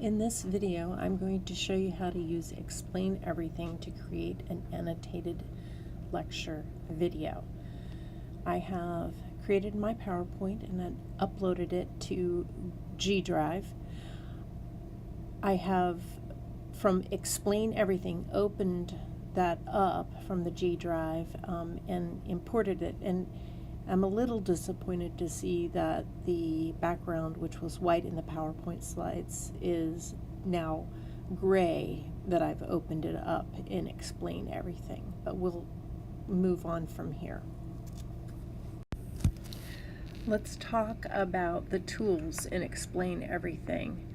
In this video, I'm going to show you how to use Explain Everything to create an annotated lecture video. I have created my PowerPoint and then uploaded it to G Drive. I have, from Explain Everything, opened that up from the G Drive and imported it. And I'm a little disappointed to see that the background, which was white in the PowerPoint slides, is now gray that I've opened it up and Explain Everything. But we'll move on from here. Let's talk about the tools in Explain Everything.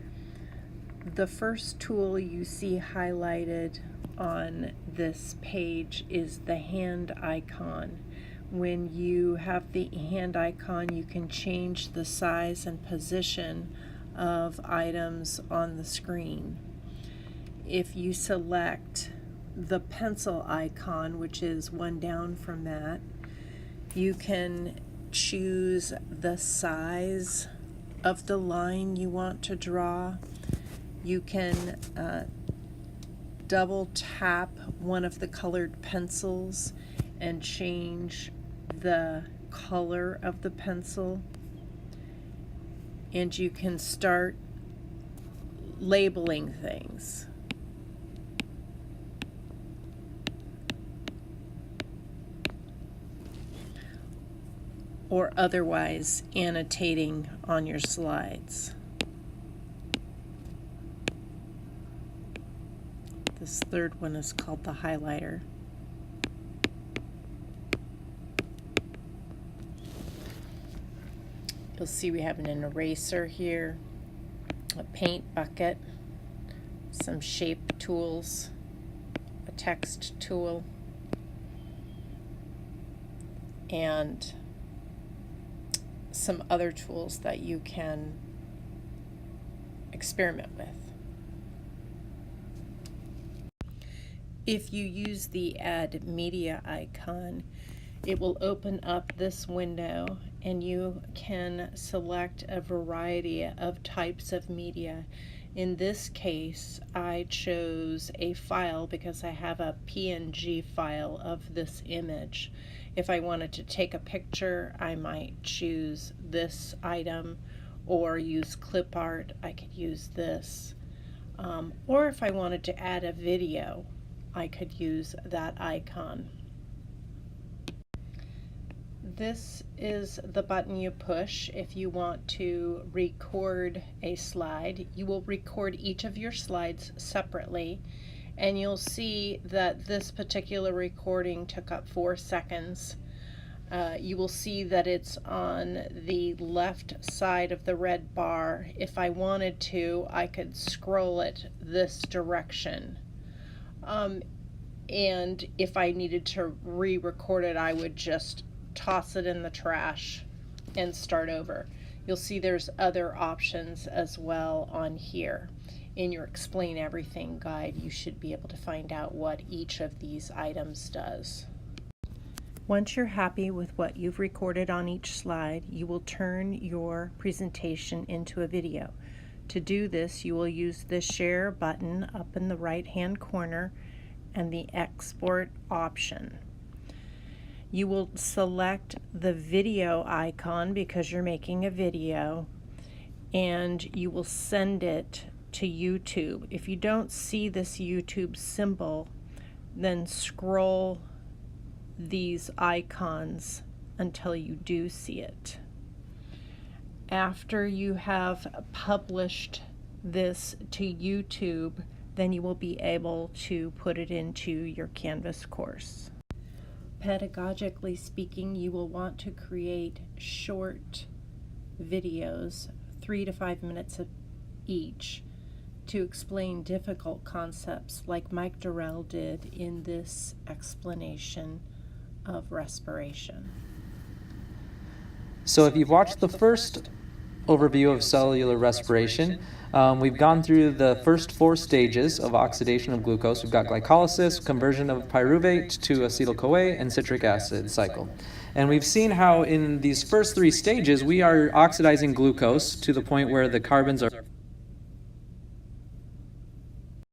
The first tool you see highlighted on this page is the hand icon. When you have the hand icon, you can change the size and position of items on the screen. If you select the pencil icon, which is one down from that, you can choose the size of the line you want to draw. You can double tap one of the colored pencils and change the color of the pencil, and you can start labeling things. Or otherwise annotating on your slides. This third one is called the highlighter. You'll see we have an eraser here, a paint bucket, some shape tools, a text tool, and some other tools that you can experiment with. If you use the Add Media icon, it will open up this window and you can select a variety of types of media. In this case, I chose a file because I have a PNG file of this image. If I wanted to take a picture, I might choose this item, or use clip art, I could use this. Or if I wanted to add a video, I could use that icon. This is the button you push if you want to record a slide. You will record each of your slides separately, and you'll see that this particular recording took up 4 seconds. You will see that it's on the left side of the red bar. If I wanted to, I could scroll it this direction. And if I needed to re-record it, I would just toss it in the trash and start over. You'll see there's other options as well on here. In your Explain Everything guide, you should be able to find out what each of these items does. Once you're happy with what you've recorded on each slide, you will turn your presentation into a video. To do this, you will use the Share button up in the right-hand corner and the Export option. You will select the video icon because you're making a video, and you will send it to YouTube. If you don't see this YouTube symbol, then scroll these icons until you do see it. After you have published this to YouTube, then you will be able to put it into your Canvas course. Pedagogically speaking, you will want to create short videos, 3 to 5 minutes of each, to explain difficult concepts like Mike Durrell did in this explanation of respiration. So if you've watched the first overview of cellular respiration, we've gone through the first 4 stages of oxidation of glucose. We've got glycolysis, conversion of pyruvate to acetyl-CoA, and citric acid cycle. And we've seen how in these first 3 stages we are oxidizing glucose to the point where the carbons are